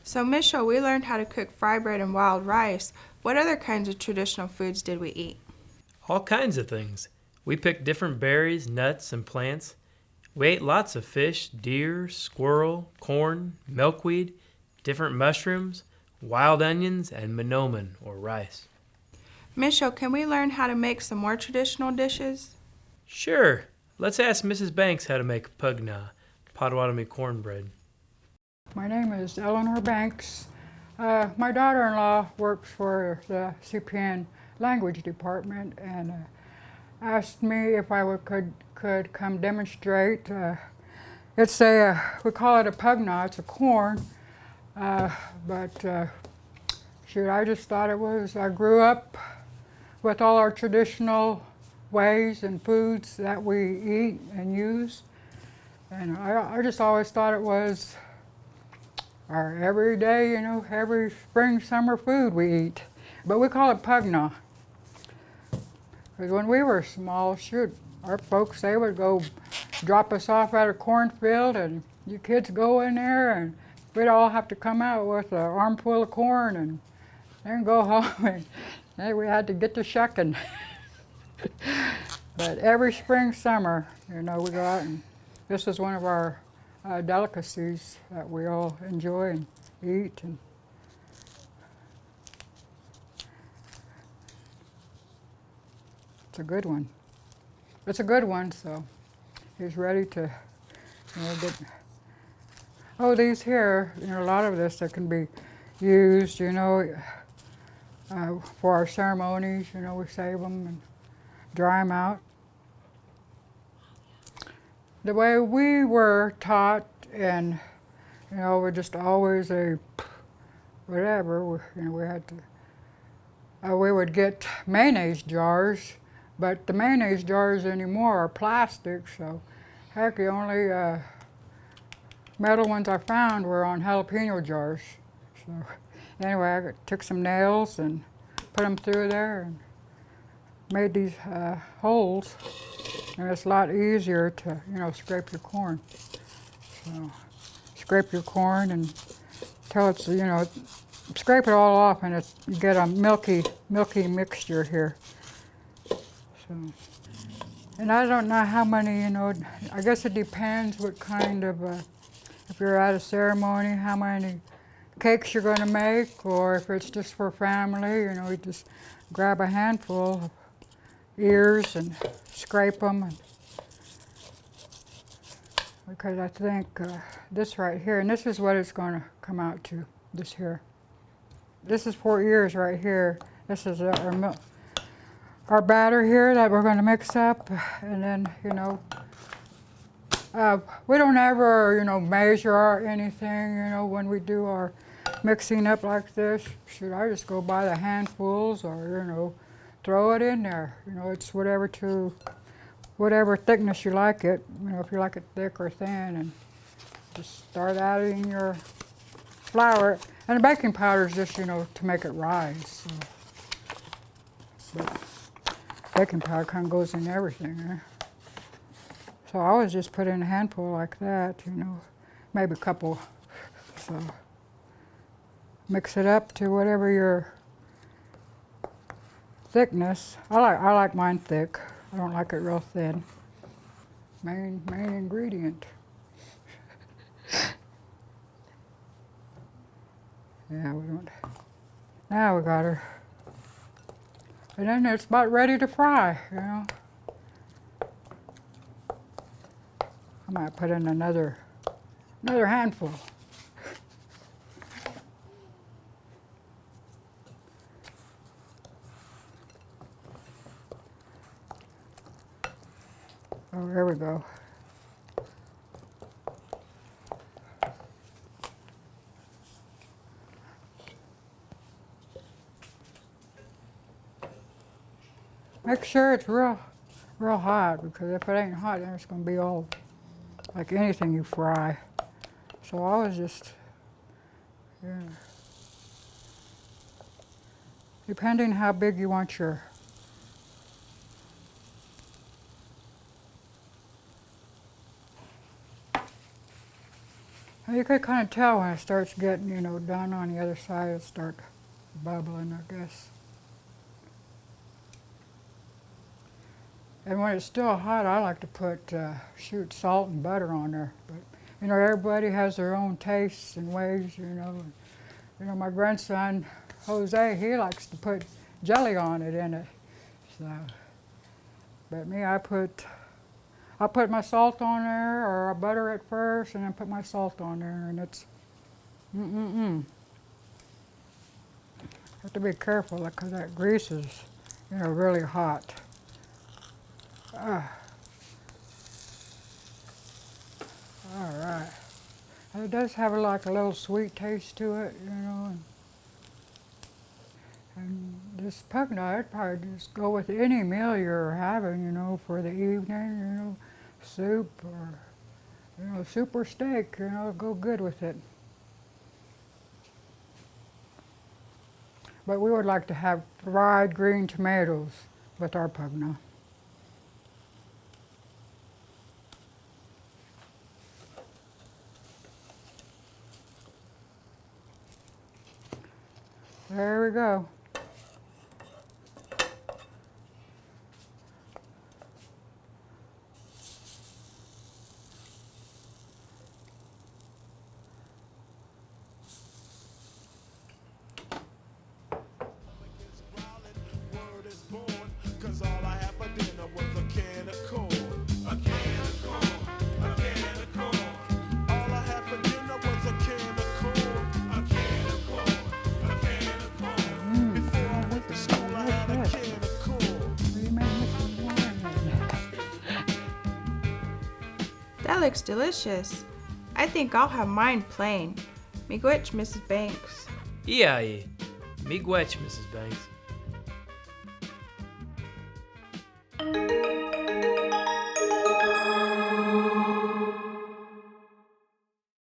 So, Miss Show, we learned how to cook fry bread and wild rice. What other kinds of traditional foods did we eat? All kinds of things. We picked different berries, nuts, and plants. We ate lots of fish, deer, squirrel, corn, milkweed, different mushrooms, wild onions, and monomen, or rice. Miss Show, can we learn how to make some more traditional dishes? Sure, let's ask Mrs. Banks how to make pugna, Potawatomi cornbread. My name is Eleanor Banks. My daughter-in-law works for the CPN language department and asked me if I could come demonstrate. It's we call it a pugna, it's a corn, but shoot, I just thought it was, I grew up with all our traditional ways and foods that we eat and use. And I just always thought it was our everyday, every spring, summer food we eat. But we call it pugna. Because when we were small, shoot, our folks, they would go drop us off at a cornfield and you kids go in there and we'd all have to come out with an armful of corn and then go home and hey, we had to get to shucking. But every spring, summer, we go out and this is one of our delicacies that we all enjoy and eat. And it's a good one. It's a good one, so he's ready to get. Oh, these here, a lot of this that can be used, for our ceremonies. We save them and dry them out. The way we were taught, and we're just always whatever. We had to. We would get mayonnaise jars, but the mayonnaise jars anymore are plastic. So, heck, the only metal ones I found were on jalapeno jars. So, anyway, I took some nails and put them through there and made these holes. And it's a lot easier to, scrape your corn. So, scrape your corn until it's, scrape it all off and you get a milky mixture here. So, and I don't know how many, I guess it depends what kind of, if you're at a ceremony, how many cakes you're going to make, or if it's just for family, you just grab a handful of ears and scrape them. Because I think this right here, and this is what it's going to come out to, this here. This is 4 ears right here. This is our batter here that we're going to mix up, and then, we don't ever, measure anything, when we do our mixing up like this. Should I just go by the handfuls or, throw it in there. It's whatever thickness you like it. If you like it thick or thin, and just start adding your flour. And the baking powder is just, to make it rise. So. But baking powder kind of goes in everything. So I always just put in a handful like that, maybe a couple. So mix it up to whatever your thickness. I like mine thick. I don't like it real thin. Main ingredient. Yeah, we don't. Now we got her. And then it's about ready to fry, I might put in another handful. Oh, there we go. Make sure it's real hot, because if it ain't hot, then it's going to be all like anything you fry. So I was just, depending how big you want your. You could kind of tell when it starts getting, done on the other side, it start bubbling, I guess. And when it's still hot, I like to put, salt and butter on there. But, everybody has their own tastes and ways, my grandson, Jose, he likes to put jelly on it in it. So, but me, I put my salt on there, or I butter it first, and then put my salt on there, and it's, Have to be careful, because that grease is, really hot. All right. It does have like a little sweet taste to it, and this pug nut, I'd probably just go with any meal you're having, for the evening, soup or, soup or steak, go good with it. But we would like to have fried green tomatoes with our pug nut. There we go. That looks delicious. I think I'll have mine plain. Miigwech, Mrs. Banks. Miigwech, Mrs. Banks.